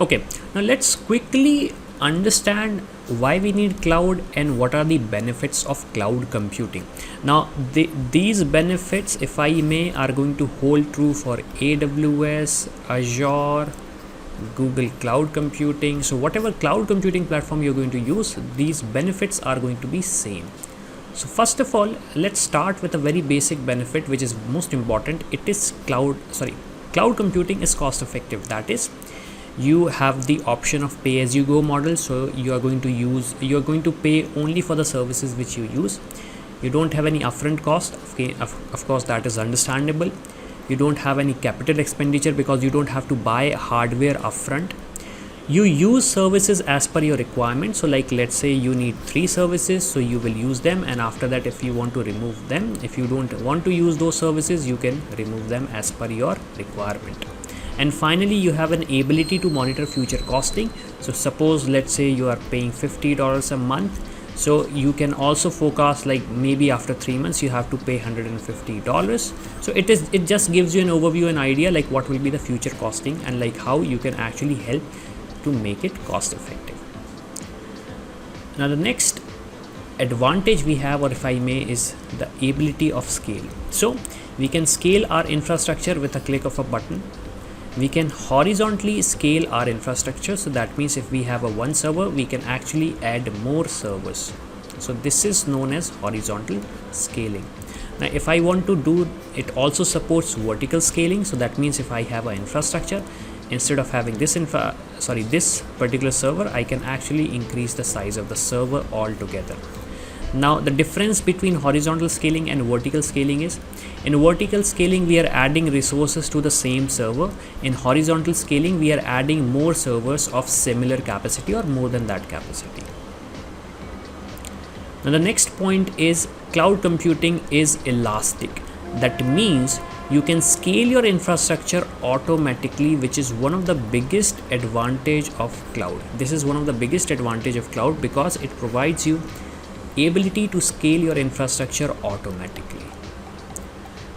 Okay, now let's quickly understand why we need cloud and what are the benefits of cloud computing. Now these benefits, if I may, are going to hold true for AWS, Azure, Google Cloud Computing. So whatever cloud computing platform you're going to use, these benefits are going to be same. So first of all, let's start with a very basic benefit which is most important. It is cloud computing is cost effective. That is, you have the option of pay as you go model. So you are going to pay only for the services which you use. You don't have any upfront cost. Okay, of course that is understandable. You don't have any capital expenditure because you don't have to buy hardware upfront. You use services as per your requirement. So like, let's say you need 3 services, so you will use them, and after that if you want to remove them, if you don't want to use those services, you can remove them as per your requirement. And finally, you have an ability to monitor future costing. So suppose, let's say you are paying $50 a month, so you can also forecast, like maybe after 3 months you have to pay $150. So it just gives you an overview, an idea like what will be the future costing and like how you can actually help to make it cost effective. Now the next advantage we have, or if I may, is the ability of scale. So we can scale our infrastructure with a click of a button. We can horizontally scale our infrastructure. So that means if we have a one server, we can actually add more servers. So this is known as horizontal scaling. Now if I want to do, it also supports vertical scaling. So that means if I have an infrastructure, instead of having this particular server, I can actually increase the size of the server altogether. Now the difference between horizontal scaling and vertical scaling is, in vertical scaling we are adding resources to the same server. In horizontal scaling we are adding more servers of similar capacity or more than that capacity. Now the next point is, cloud computing is elastic. That means you can scale your infrastructure automatically, which is one of the biggest advantage of cloud. This is one of the biggest advantage of cloud because it provides you ability to scale your infrastructure automatically.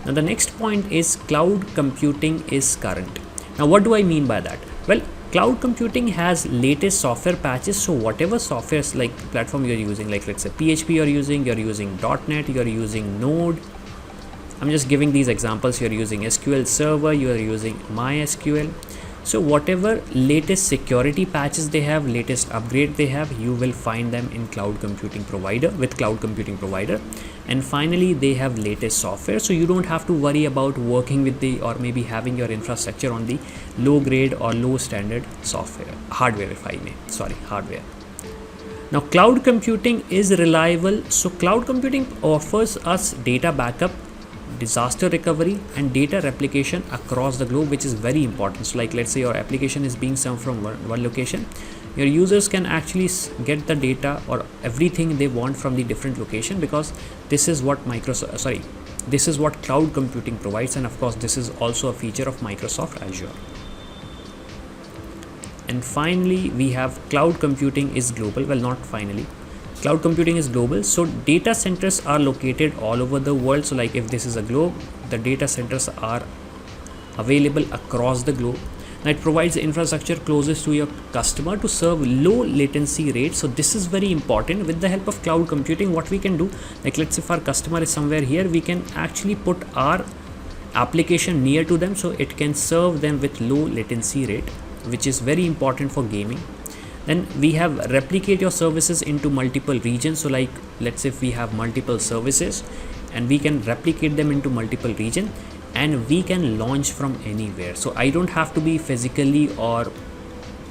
Now the next point is, cloud computing is current. Now what do I mean by that? Well, cloud computing has latest software patches. So whatever software like platform you're using, like let's say PHP you're using .NET, you're using Node. I'm just giving these examples. You're using SQL Server, you're using MySQL. So whatever latest security patches they have, latest upgrade they have, you will find them in cloud computing provider, with cloud computing provider. And finally, they have latest software. So you don't have to worry about working with the, or maybe having your infrastructure on the low grade or low standard hardware. Now cloud computing is reliable. So cloud computing offers us data backup, disaster recovery and data replication across the globe, which is very important. So like, let's say your application is being served from one location, your users can actually get the data or everything they want from the different location, because this is what this is what cloud computing provides. And of course this is also a feature of Microsoft Azure. And finally, we have cloud computing is global. Well, not finally, cloud computing is global. So data centers are located all over the world. So like, if this is a globe, the data centers are available across the globe. Now it provides infrastructure closest to your customer to serve low latency rates. So this is very important. With the help of cloud computing, what we can do, like let's say if our customer is somewhere here, we can actually put our application near to them so it can serve them with low latency rate, which is very important for gaming. Then we have replicate your services into multiple regions. So like, let's say if we have multiple services and we can replicate them into multiple regions, and we can launch from anywhere. So I don't have to be physically or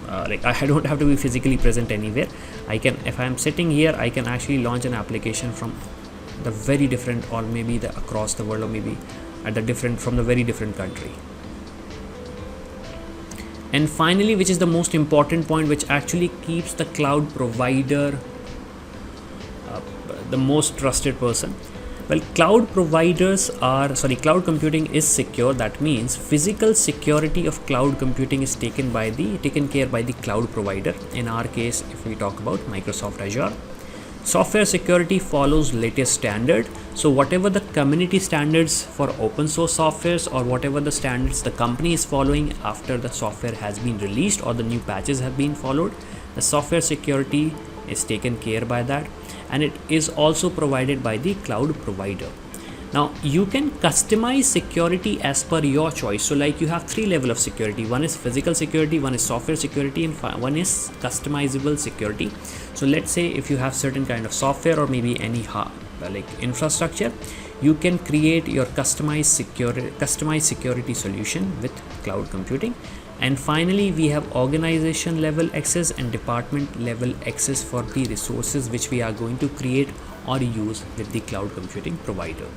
I don't have to be physically present anywhere. I can, if I am sitting here, I can actually launch an application from the very different, or maybe the across the world, or maybe from the very different country. And finally, which is the most important point, which actually keeps the cloud provider the most trusted person. Well, cloud computing is secure. That means physical security of cloud computing is taken care by the cloud provider. In our case, if we talk about Microsoft Azure. Software security follows latest standard. So whatever the community standards for open source softwares, or whatever the standards the company is following after the software has been released or the new patches have been followed, the software security is taken care by that, and it is also provided by the cloud provider. Now you can customize security as per your choice. So like you have three levels of security. One is physical security, one is software security, and one is customizable security. So let's say if you have certain kind of software or maybe any like infrastructure, you can create your customized security solution with cloud computing. And finally, we have organization level access and department level access for the resources which we are going to create or use with the cloud computing provider.